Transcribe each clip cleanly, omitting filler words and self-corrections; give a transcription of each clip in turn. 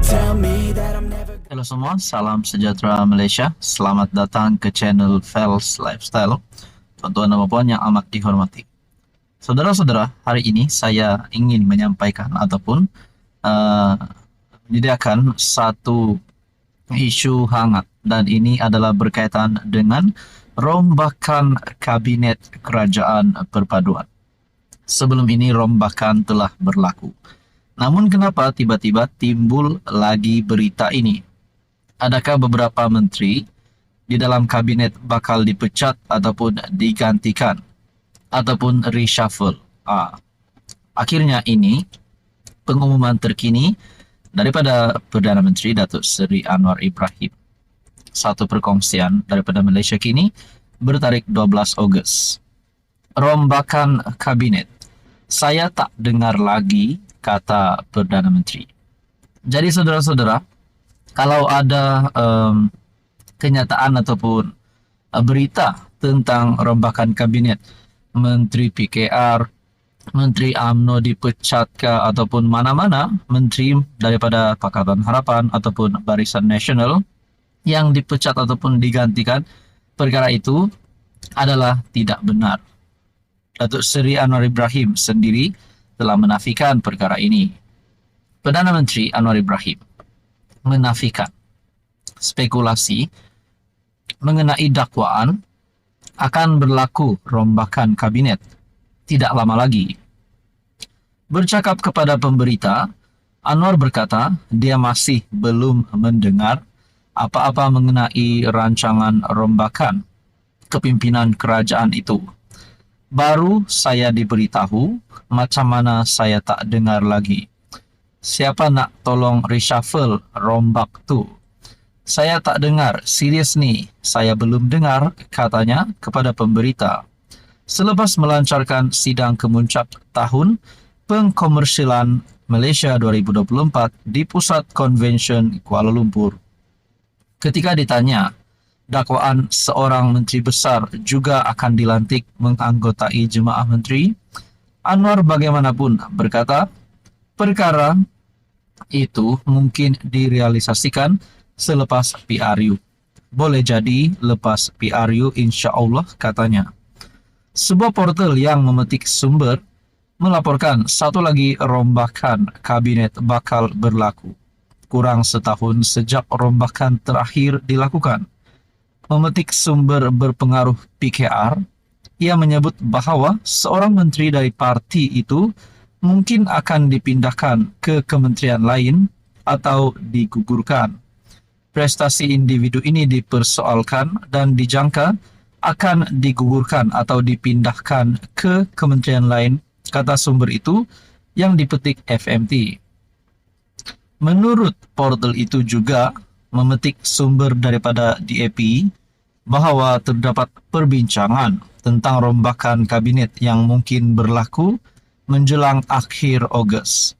tell me that I'm never. Halo semua, salam sejahtera Malaysia. Selamat datang ke channel Fels Lifestyle. Tuan-tuan dan puan yang amat dihormati. Saudara-saudara, hari ini saya ingin menyampaikan ataupun menyediakan satu isu hangat, dan ini adalah berkaitan dengan rombakan Kabinet Kerajaan Perpaduan. Sebelum ini rombakan telah berlaku. Namun kenapa tiba-tiba timbul lagi berita ini? Adakah beberapa menteri di dalam kabinet bakal dipecat ataupun digantikan ataupun reshuffle? Akhirnya ini pengumuman terkini daripada Perdana Menteri Datuk Seri Anwar Ibrahim. Satu perkongsian daripada Malaysia Kini bertarikh 12 Ogos. Rombakan kabinet. Saya tak dengar lagi, kata Perdana Menteri. Jadi saudara-saudara, kalau ada kenyataan ataupun berita tentang rombakan kabinet, Menteri PKR, Menteri UMNO dipecat ke, ataupun mana-mana menteri daripada Pakatan Harapan ataupun Barisan Nasional yang dipecat ataupun digantikan, perkara itu adalah tidak benar. Datuk Seri Anwar Ibrahim sendiri telah menafikan perkara ini. Perdana Menteri Anwar Ibrahim menafikan spekulasi mengenai dakwaan akan berlaku rombakan kabinet tidak lama lagi. Bercakap kepada pemberita, Anwar berkata dia masih belum mendengar apa-apa mengenai rancangan rombakan kepimpinan kerajaan itu. Baru saya diberitahu, macam mana saya tak dengar lagi. Siapa nak tolong reshuffle rombak tu? Saya tak dengar, serius ni, saya belum dengar, katanya kepada pemberita. Selepas melancarkan sidang kemuncak tahun pengkomersialan Malaysia 2024 di Pusat Convention Kuala Lumpur. Ketika ditanya, dakwaan seorang menteri besar juga akan dilantik menganggotai jemaah menteri, Anwar bagaimanapun berkata, perkara itu mungkin direalisasikan selepas PRU. Boleh jadi lepas PRU insya-Allah, katanya. Sebuah portal yang memetik sumber melaporkan satu lagi rombakan kabinet bakal berlaku kurang setahun sejak rombakan terakhir dilakukan. Memetik sumber berpengaruh PKR, ia menyebut bahawa seorang menteri dari parti itu mungkin akan dipindahkan ke kementerian lain atau digugurkan. Prestasi individu ini dipersoalkan dan dijangka akan digugurkan atau dipindahkan ke kementerian lain, kata sumber itu yang dipetik FMT. Menurut portal itu juga memetik sumber daripada DAP bahawa terdapat perbincangan tentang rombakan kabinet yang mungkin berlaku menjelang akhir Ogos.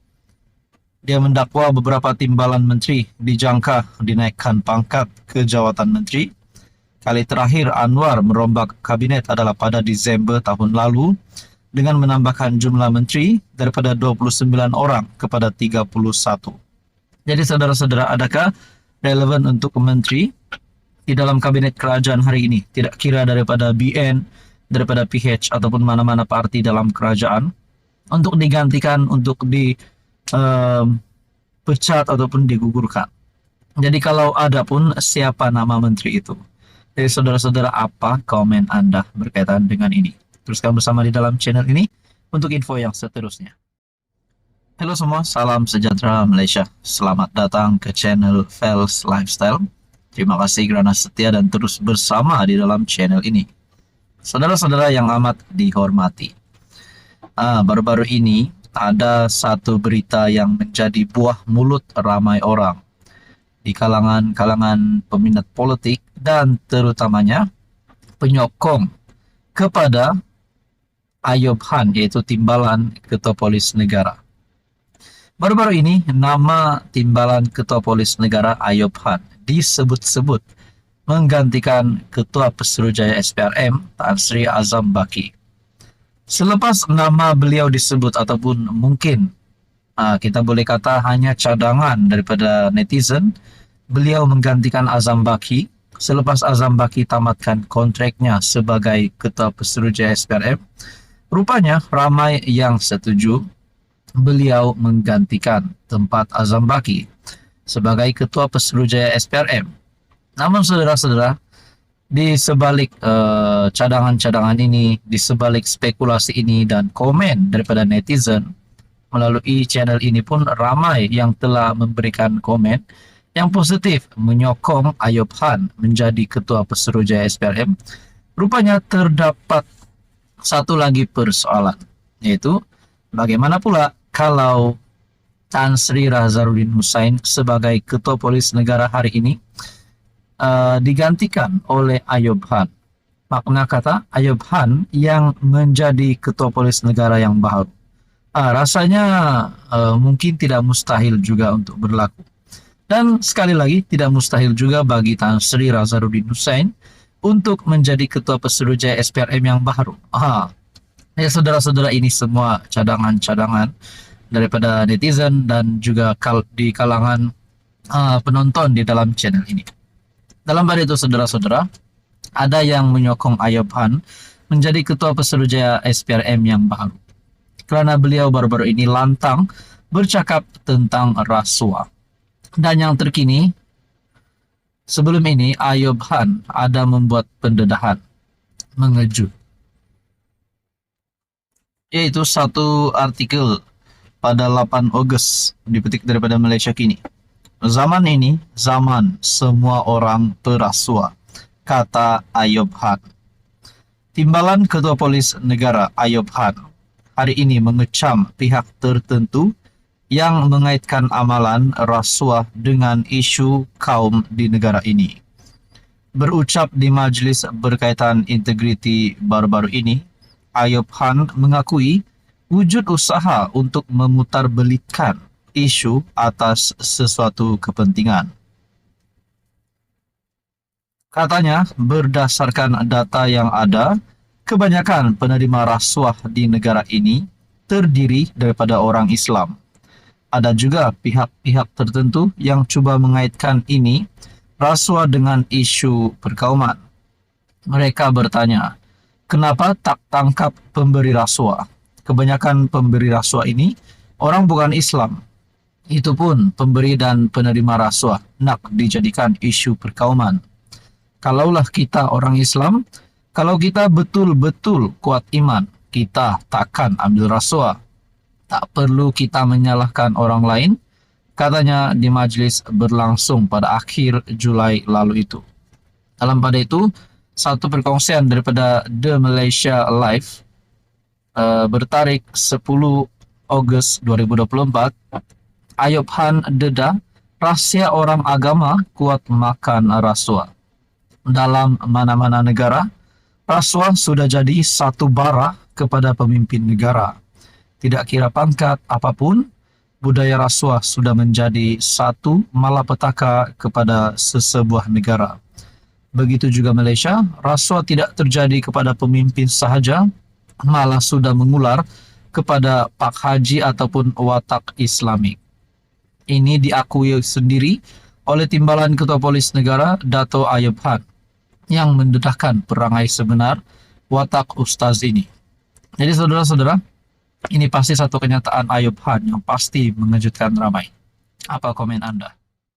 Dia mendakwa beberapa timbalan menteri dijangka dinaikkan pangkat ke jawatan menteri. Kali terakhir Anwar merombak kabinet adalah pada Disember tahun lalu dengan menambahkan jumlah menteri daripada 29 orang kepada 31. Jadi saudara-saudara, adakah relevan untuk menteri di dalam kabinet kerajaan hari ini, tidak kira daripada BN, daripada PH ataupun mana-mana parti dalam kerajaan, untuk digantikan, untuk dipecat ataupun digugurkan? Jadi kalau ada pun, siapa nama menteri itu? Jadi saudara-saudara, apa komen Anda berkaitan dengan ini? Teruskan bersama di dalam channel ini untuk info yang seterusnya. Halo semua, salam sejahtera Malaysia. Selamat datang ke channel Fels Lifestyle. Terima kasih kerana setia dan terus bersama di dalam channel ini. Saudara-saudara yang amat dihormati, baru-baru ini ada satu berita yang menjadi buah mulut ramai orang di kalangan peminat politik dan terutamanya penyokong kepada Ayub Han, yaitu Timbalan Ketua Polis Negara. Baru-baru ini nama Timbalan Ketua Polis Negara Ayub Han disebut-sebut menggantikan Ketua Pesuruhjaya SPRM Tan Sri Azam Baki. Selepas nama beliau disebut ataupun mungkin Kita boleh kata hanya cadangan daripada netizen. Beliau menggantikan Azam Baki selepas Azam Baki tamatkan kontraknya sebagai Ketua Pesuruhjaya SPRM. Rupanya ramai yang setuju beliau menggantikan tempat Azam Baki sebagai Ketua Pesuruhjaya SPRM. Namun saudara-saudara, di sebalik cadangan-cadangan ini, di sebalik spekulasi ini dan komen daripada netizen, melalui channel ini pun ramai yang telah memberikan komen yang positif menyokong Ayub Han menjadi Ketua Pesuruhjaya SPRM. Rupanya terdapat satu lagi persoalan, yaitu bagaimana pula kalau Tan Sri Razaruddin Hussein sebagai Ketua Polis Negara hari ini digantikan oleh Ayub Han. Makna kata Ayub Han yang menjadi Ketua Polis Negara yang baru. Rasanya mungkin tidak mustahil juga untuk berlaku. Dan sekali lagi tidak mustahil juga bagi Tan Sri Razaruddin Hussein untuk menjadi Ketua Pesuruhjaya SPRM yang baru. Ya saudara-saudara, ini semua cadangan-cadangan daripada netizen dan juga di kalangan penonton di dalam channel ini. Dalam pada itu saudara-saudara, ada yang menyokong Ayub Han menjadi Ketua Pesuruhjaya SPRM yang baru, karena beliau baru-baru ini lantang bercakap tentang rasuah. Dan yang terkini, sebelum ini Ayub Han ada membuat pendedahan mengejut, yaitu satu artikel pada 8 Ogos dipetik daripada Malaysia Kini. Zaman ini zaman semua orang perasuah, kata Ayub Han. Timbalan Ketua Polis Negara Ayub Han hari ini mengecam pihak tertentu yang mengaitkan amalan rasuah dengan isu kaum di negara ini. Berucap di majlis berkaitan integriti baru-baru ini, Ayub Han mengakui wujud usaha untuk memutarbelitkan isu atas sesuatu kepentingan. Katanya, berdasarkan data yang ada, kebanyakan penerima rasuah di negara ini terdiri daripada orang Islam. Ada juga pihak-pihak tertentu yang cuba mengaitkan ini rasuah dengan isu perkauman. Mereka bertanya, kenapa tak tangkap pemberi rasuah? Kebanyakan pemberi rasuah ini orang bukan Islam. Itu pun pemberi dan penerima rasuah nak dijadikan isu perkauman. Kalaulah kita orang Islam, kalau kita betul-betul kuat iman, kita takkan ambil rasuah. Tak perlu kita menyalahkan orang lain, katanya di majlis berlangsung pada akhir Julai lalu itu. Dalam pada itu, satu perkongsian daripada The Malaysia Live bertarik 10 Ogos 2024, Ayub Han dedah rahsia orang agama kuat makan rasuah. Dalam mana-mana negara, rasuah sudah jadi satu bara kepada pemimpin negara. Tidak kira pangkat apapun, budaya rasuah sudah menjadi satu malapetaka kepada sesebuah negara. Begitu juga Malaysia, rasuah tidak terjadi kepada pemimpin sahaja, malah sudah mengular kepada Pak Haji ataupun watak Islamik. Ini diakui sendiri oleh Timbalan Ketua Polis Negara Dato' Ayub Han yang mendedahkan perangai sebenar watak Ustaz ini. Jadi saudara-saudara, ini pasti satu kenyataan Ayub Han yang pasti mengejutkan ramai. Apa komen Anda?